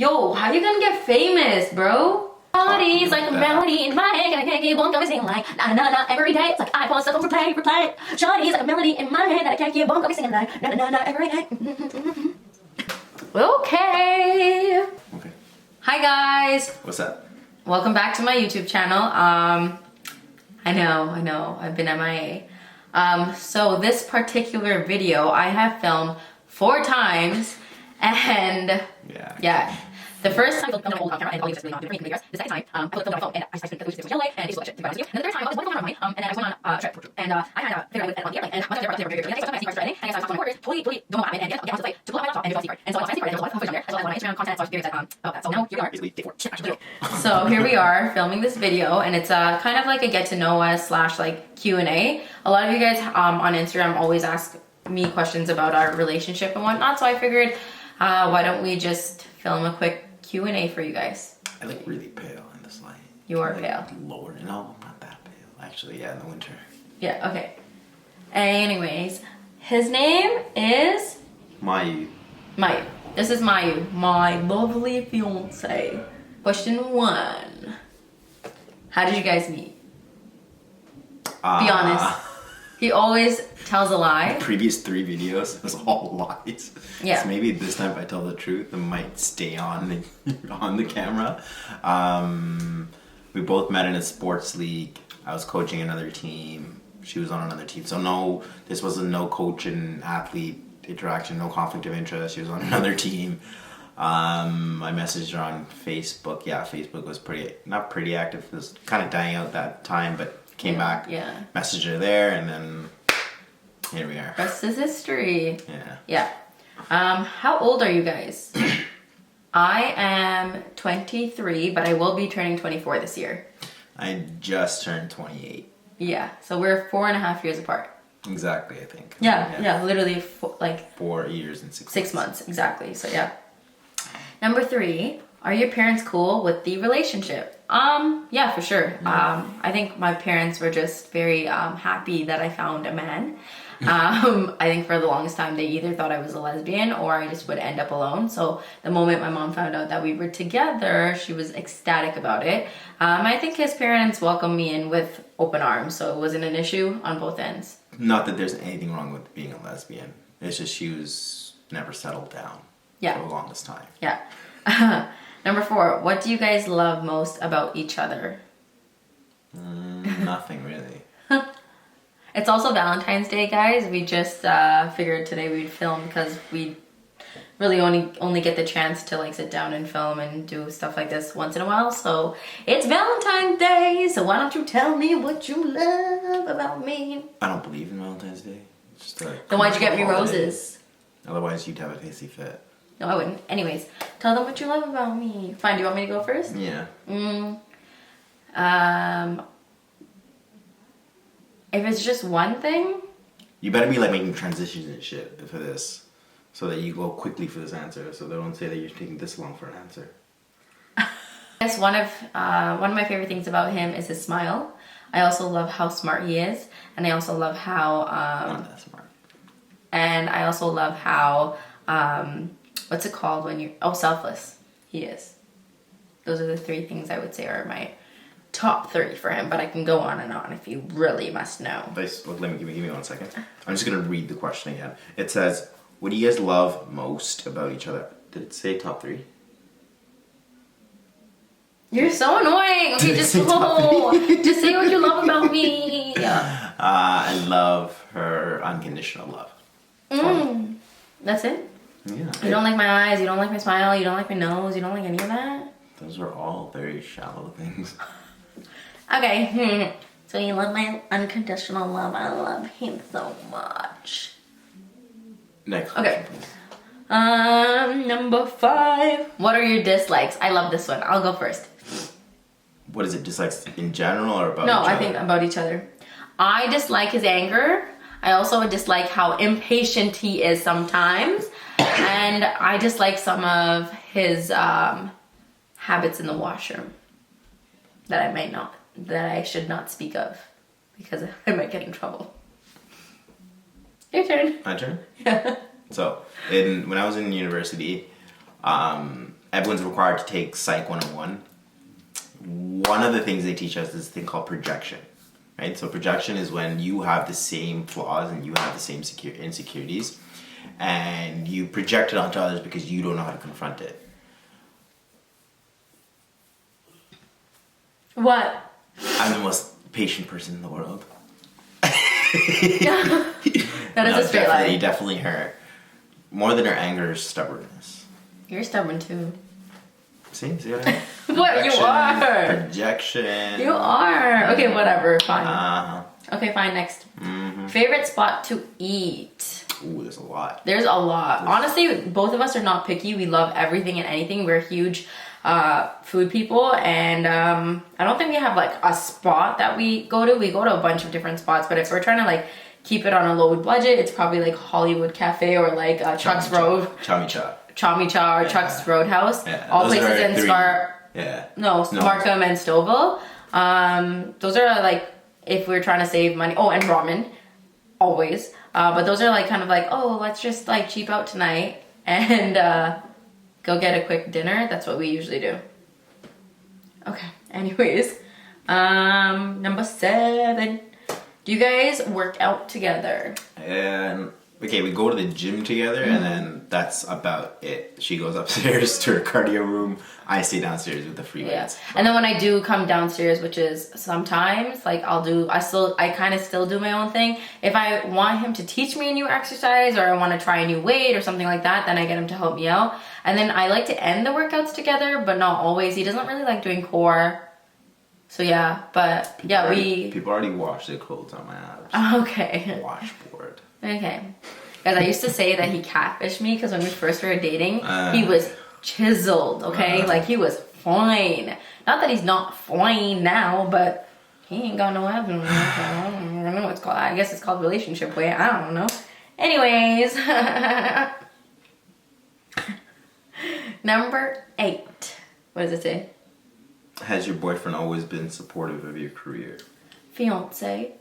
Yo, how you gonna get famous, bro? Melodies like a melody in my head, and I can't keep on going singing like na na na every day. It's like iPod stuck on replay. Shawty's like a melody in my head, and I can't keep on going singing like na na na every day. Okay. Hi guys. What's up? Welcome back to my YouTube channel. I know, I've been MIA. So this particular video I have filmed 4 times, and yeah. The first time I filmed on my camera and all you guys really not doing videos. The second time, I filmed on my phone and I spent the weeks in LA and it's bullshit, to be honest with you. And the third time I was walking around my and I was on a trip and I had a figure out on the airplane and once I was there, I saw my secret editing and I saw some orders, totally don't know what happened, and again, I was like to pull out my laptop and do a secret. And so I was secret and there was a lot of footage on there, as well as my Instagram content, so I was very excited about that. So now here we are. So here we are filming this video, and it's kind of like a get to know us / like Q&A. A lot of you guys on Instagram always ask me questions about our relationship and whatnot, so I figured why don't we just film a quick Q&A for you guys. I look really pale in this light. You are pale. Lower, no, not that pale. Actually, yeah, in the winter. Yeah, okay. Anyways, his name is Mayu. Mayu. This is Mayu, my lovely fiance. Question 1. How did you guys meet? Be honest. He always tells a lie. The previous 3 videos was all lies. Yeah. So maybe this time if I tell the truth, it might stay on the camera. We both met in a sports league. I was coaching another team. She was on another team. So no, this wasn't no coach and athlete interaction, no conflict of interest. She was on another team. I messaged her on Facebook. Yeah, Facebook was not pretty active. It was kind of dying out that time, but came back. Yeah. Messaged her there, and then here we are. Rest is history. Yeah. Yeah. How old are you guys? I am 23, but I will be turning 24 this year. I just turned 28. Yeah, so we're 4.5 years apart. Exactly, I think. Yeah, literally 4 years and 6 months, exactly. So yeah. Number 3, are your parents cool with the relationship? Yeah, for sure. I think my parents were just very happy that I found a man. I think for the longest time they either thought I was a lesbian or I just would end up alone. So the moment my mom found out that we were together, she was ecstatic about it. I think his parents welcomed me in with open arms, so it wasn't an issue on both ends. Not that there's anything wrong with being a lesbian. It's just she was never settled down for the longest time. Yeah. Number 4, what do you guys love most about each other? Nothing really. It's also Valentine's Day, guys. We just figured today we'd film because we really only get the chance to like sit down and film and do stuff like this once in a while. So it's Valentine's Day, so why don't you tell me what you love about me? I don't believe in Valentine's Day. It's just then why'd you get me roses? Otherwise you'd have a hissy fit. No, I wouldn't. Anyways, tell them what you love about me. Fine, do you want me to go first? Yeah. If it's just one thing... You better be like making transitions and shit for this. So that you go quickly for this answer. So they don't say that you're taking this long for an answer. I guess one of my favorite things about him is his smile. I also love how smart he is. And I also love how... Not that smart. And I also love how... what's it called when you... Oh, selfless. He is. Those are the 3 things I would say are my top 3 for him. But I can go on and on if you really must know. Give me 1 second. I'm just going to read the question again. It says, what do you guys love most about each other? Did it say top 3? You're so annoying. Okay, just say what you love about me. Yeah. I love her unconditional love. That's it? Yeah. You don't like my eyes, you don't like my smile, you don't like my nose, you don't like any of that? Those are all very shallow things. Okay. So you love my unconditional love. I love him so much. Next question, Okay. Number 5. What are your dislikes? I love this one. I'll go first. What is it, dislikes in general or about No, each other? I think about each other. I dislike his anger. I also dislike how impatient he is sometimes. And I dislike some of his habits in the washroom that I should not speak of because I might get in trouble. Your turn. My turn? Yeah. So, when I was in university, everyone's required to take Psych 101. One of the things they teach us is this thing called projection, right? So projection is when you have the same flaws and you have the same insecurities, and you project it onto others because you don't know how to confront it. What? I'm the most patient person in the world. That is a straight lie. Definitely her. More than her anger is stubbornness. You're stubborn too. See what I mean? What? You are. Projection. You are. Okay, whatever. Fine. Uh-huh. Okay, fine. Next. Mm-hmm. Favorite spot to eat? Ooh, there's a lot. There's a lot. Honestly, both of us are not picky. We love everything and anything. We're huge food people, and I don't think we have like a spot that we go to. We go to a bunch of different spots, but if we're trying to like keep it on a low budget, it's probably like Hollywood Cafe or like Chuck's Road. Chami Cha or Chuck's Roadhouse. Yeah, all places in Markham and Stouffville. Those are like if we're trying to save money. Oh, and ramen, always. But those are like kind of like, oh, let's just like cheap out tonight and go get a quick dinner. That's what we usually do. Okay. Anyways, number 7. Do you guys work out together? Okay, we go to the gym together, and then that's about it. She goes upstairs to her cardio room. I stay downstairs with the free weights. And then when I do come downstairs, which is sometimes, like I kind of still do my own thing. If I want him to teach me a new exercise or I want to try a new weight or something like that, then I get him to help me out. And then I like to end the workouts together, but not always. He doesn't really like doing core. So yeah, but people already wash their clothes on my abs. Okay. Washboard. Okay. Guys, I used to say that he catfished me because when we first started dating, he was chiseled, okay? Like, he was fine. Not that he's not fine now, but he ain't got no abs. I don't know what it's called. I guess it's called relationship weight. I don't know. Anyways. Number 8. What does it say? Has your boyfriend always been supportive of your career? Fiance.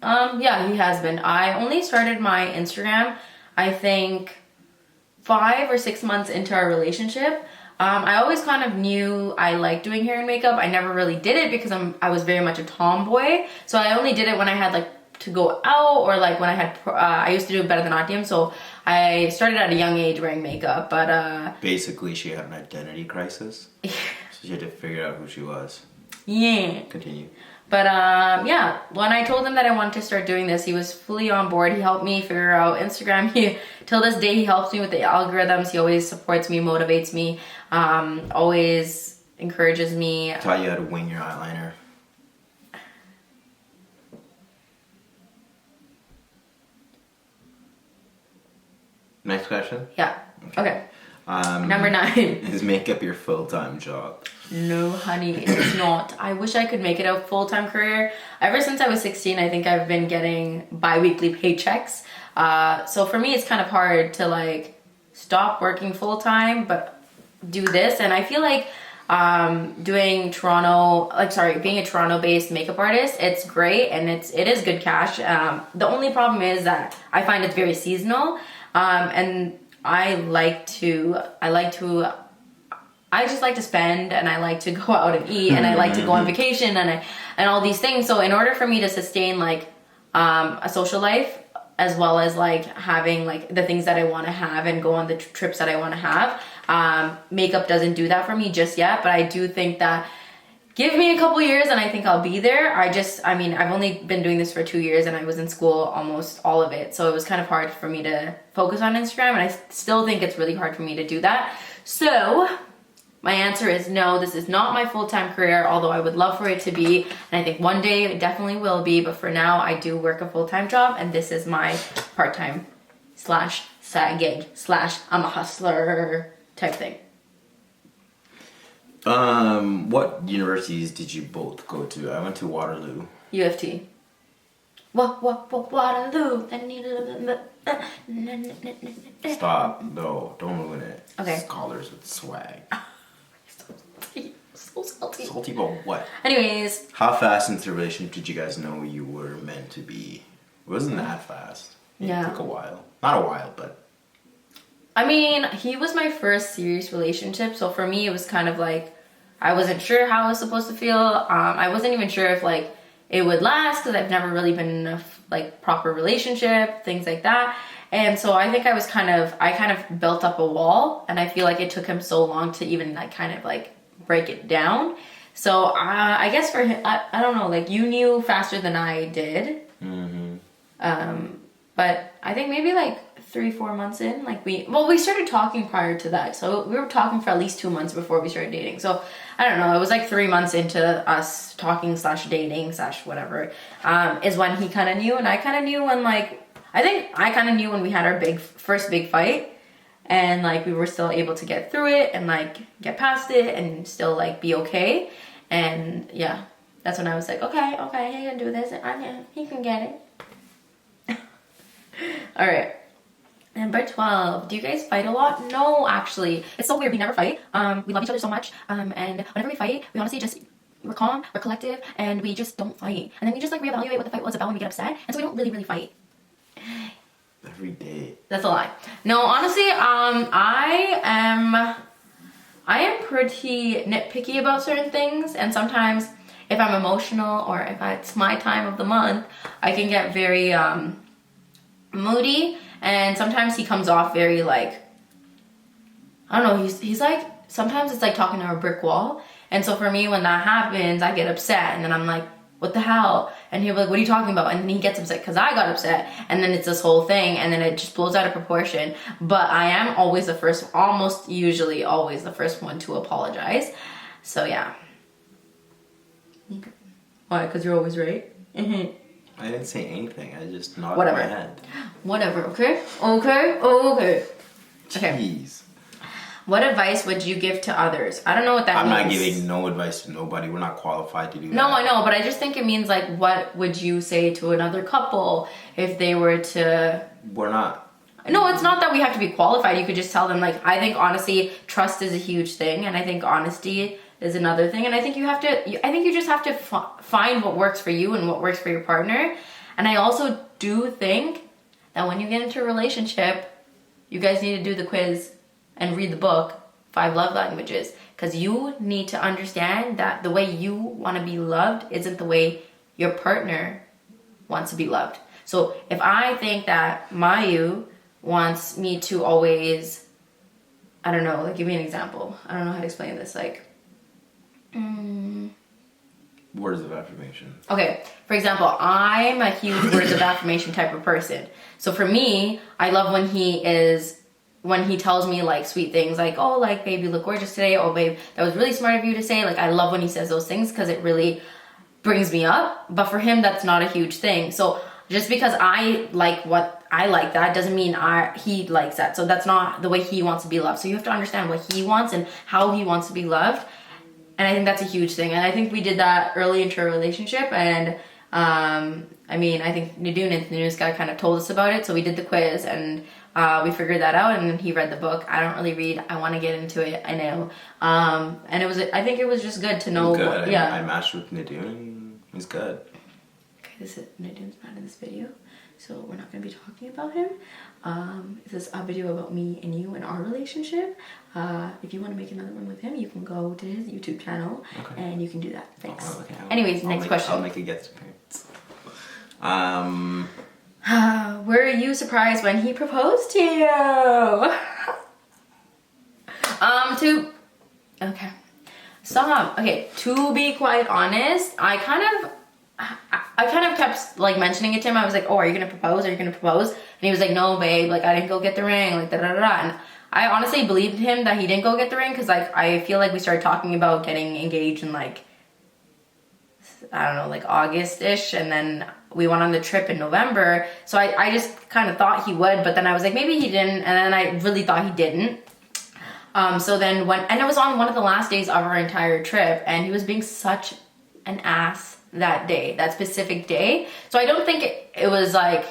Yeah, he has been. I only started my Instagram, I think 5 or 6 months into our relationship. I always kind of knew I liked doing hair and makeup. I never really did it because I was very much a tomboy. So I only did it when I had like to go out or like when I had, I used to do Better Than Nottingham. So I started at a young age wearing makeup, but basically she had an identity crisis. So she had to figure out who she was. Yeah. Continue. But yeah, when I told him that I wanted to start doing this, he was fully on board. He helped me figure out Instagram. Till this day, he helps me with the algorithms. He always supports me, motivates me, always encourages me. Taught you how to wing your eyeliner. Next question? Yeah. Okay. Number 9. Is makeup your full-time job? No, honey, it's not. I wish I could make it a full-time career. Ever since I was 16, I think I've been getting bi-weekly paychecks. So for me, it's kind of hard to like stop working full-time, but do this. And I feel like being a Toronto-based makeup artist, it's great and it is good cash. The only problem is that I find it's very seasonal, and I just like to spend, and I like to go out and eat, and I like to go on vacation, and all these things. So in order for me to sustain like a social life, as well as like having like the things that I want to have and go on the trips that I want to have, makeup doesn't do that for me just yet. But I do think that give me a couple years and I think I'll be there. I've only been doing this for 2 years and I was in school almost all of it. So it was kind of hard for me to focus on Instagram, and I still think it's really hard for me to do that. So my answer is no, this is not my full-time career, although I would love for it to be. And I think one day it definitely will be. But for now, I do work a full-time job, and this is my part-time / side gig / I'm a hustler type thing. What universities did you both go to? I went to Waterloo. U of T. Waterloo. Stop. No, don't ruin it. Okay. Scholars with swag. So salty. Salty about what? Anyways. How fast into the relationship did you guys know you were meant to be? It wasn't that fast. It took a while. Not a while, but... I mean, he was my first serious relationship, so for me it was kind of like I wasn't sure how I was supposed to feel. I wasn't even sure if like it would last because I've never really been in a like proper relationship, things like that. And so I think I kind of built up a wall, and I feel like it took him so long to even like kind of like break it down. So I guess for him, I don't know, like you knew faster than I did. But I think maybe like 3-4 months in, like we started talking prior to that. So we were talking for at least 2 months before we started dating. So I don't know, it was like 3 months into us talking / dating / whatever, is when he kind of knew. And I kind of knew when I think I kind of knew when we had our first big fight, and like we were still able to get through it and like get past it and still like be okay. And yeah, that's when I was like, okay, he can do this. He can get it. All right. Number 12. Do you guys fight a lot? No, actually. It's so weird. We never fight. We love each other so much. And whenever we fight, we honestly we're calm, we're collective, and we just don't fight. And then we just like reevaluate what the fight was about when we get upset. And so we don't really fight. Every day. That's a lie. No, honestly, I am pretty nitpicky about certain things, and sometimes if I'm emotional or if it's my time of the month, I can get very moody, and sometimes he comes off very like, I don't know, he's like, sometimes it's like talking to a brick wall. And so for me, when that happens, I get upset, and then I'm like, what the hell? And he'll be like, what are you talking about? And then he gets upset because I got upset, and then it's this whole thing, and then it just blows out of proportion. But I am always almost usually always the first one to apologize. So yeah. Why? Because you're always right? Mm-hmm. I didn't say anything. I just nodded Whatever. my head. Whatever, okay? Okay. Jeez. What advice would you give to others? I don't know what that means. I'm not giving no advice to nobody. We're not qualified to do that. No, I know, but I just think it means like, what would you say to another couple if they were to... We're not. No, it's not that we have to be qualified. You could just tell them, like, I think honestly, trust is a huge thing, and I think honesty is another thing, and I think you just have to find what works for you and what works for your partner. And I also do think that when you get into a relationship, you guys need to do the quiz and read the book, 5 Love Languages, because you need to understand that the way you want to be loved isn't the way your partner wants to be loved. So if I think that Mayu wants me to always, I don't know, like give me an example. I don't know how to explain this, like, Words of affirmation. Okay, for example, I'm a huge words of affirmation type of person. So for me, I love when he tells me like sweet things like, oh, like, babe, you look gorgeous today. Oh, babe, that was really smart of you to say. Like, I love when he says those things because it really brings me up. But for him, that's not a huge thing. So just because I like what I like, that doesn't mean he likes that. So that's not the way he wants to be loved. So you have to understand what he wants and how he wants to be loved. And I think that's a huge thing. And I think we did that early into our relationship. And I mean, I think Nadoon and the news guy kind of told us about it. So we did the quiz and we figured that out. And then he read the book. I don't really read. I want to get into it. I know. And I think it was just good to know. Good. I matched with Nadoon. He's good. Okay, Nadoon's not in this video, so we're not going to be talking about him. This is a video about me and you and our relationship. If you want to make another one with him, you can go to his YouTube channel, and you can do that. Thanks. Okay. Anyways, next question. I'll make a guest appearance. Were you surprised when he proposed to you? Okay. Stop. Okay, to be quite honest, I kind of kept like mentioning it to him. I was like, oh, are you gonna propose? Are you gonna propose? And he was like, no, babe, like I didn't go get the ring, like da da da. And I honestly believed him that he didn't go get the ring because like I feel like we started talking about getting engaged in like, I don't know, like August-ish, and then we went on the trip in November. So I just kind of thought he would, but then I was like, maybe he didn't, and then I really thought he didn't. So then and it was on one of the last days of our entire trip, and he was being such an ass that specific day. So I don't think it was like,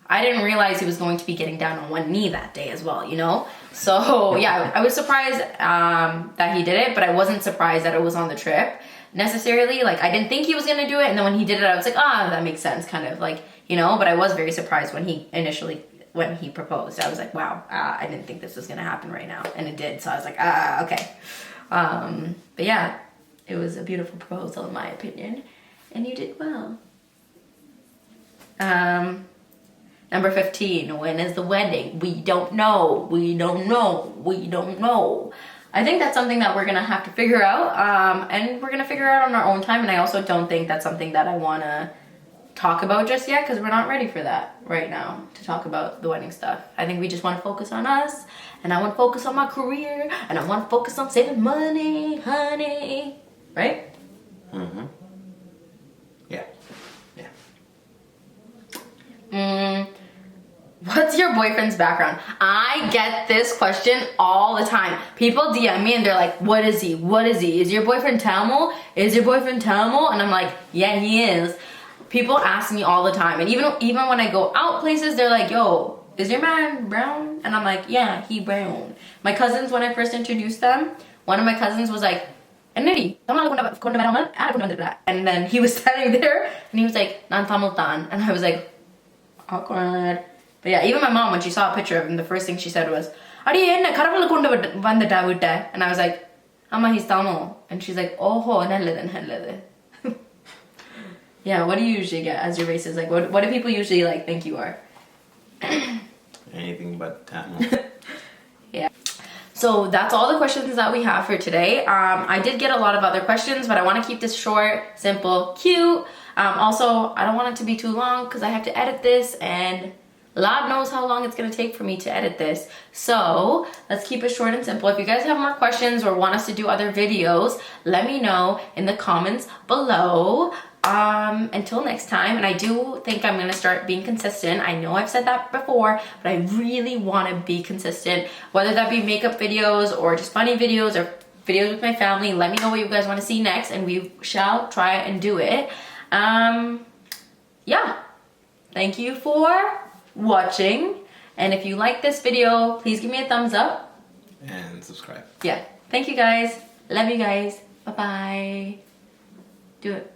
I didn't realize he was going to be getting down on one knee that day as well, you know? So yeah, I was surprised that he did it, but I wasn't surprised that it was on the trip necessarily. Like, I didn't think he was gonna do it, and then when he did it, I was like, that makes sense, kind of like, you know? But I was very surprised when he initially when he proposed. I was like, wow, I didn't think this was gonna happen right now, and it did. So I was like, okay. But yeah, it was a beautiful proposal in my opinion, and you did well. Number 15, when is the wedding? We don't know. We don't know. We don't know. I think that's something that we're gonna have to figure out, and we're gonna figure out on our own time. And I also don't think that's something that I wanna talk about just yet, because we're not ready for that right now, to talk about the wedding stuff. I think we just want to focus on us, and I want to focus on my career, and I want to focus on saving money, honey. Right? Mm-hmm. Yeah. What's your boyfriend's background? I get this question all the time. People DM me and they're like, what is he? What is he? Is your boyfriend Tamil? Is your boyfriend Tamil? And I'm like, yeah, he is. People ask me all the time. And even when I go out places, they're like, yo, is your man brown? And I'm like, yeah, he brown. My cousins, when I first introduced them, one of my cousins was like, and then he was standing there and he was like, Nan Tamil tan. And I was like, awkward. But yeah, even my mom, when she saw a picture of him, the first thing she said was, and I was like, Amma, he's Tamil. And she's like, oh, nalladhu. Yeah, what do you usually get as your races? Like, what do people usually like think you are? Anything but Tamil. Yeah. So that's all the questions that we have for today. I did get a lot of other questions, but I want to keep this short, simple, cute. Also, I don't want it to be too long because I have to edit this, and Lord knows how long it's going to take for me to edit this. So let's keep it short and simple. If you guys have more questions or want us to do other videos, let me know in the comments below. Until next time, and I do think I'm gonna start being consistent. I know I've said that before, but I really want to be consistent, whether that be makeup videos or just funny videos or videos with my family. Let me know what you guys want to see next, and we shall try and do it. Yeah, thank you for watching, and if you like this video, please give me a thumbs up and subscribe. Yeah, thank you guys, love you guys, bye bye. Do it.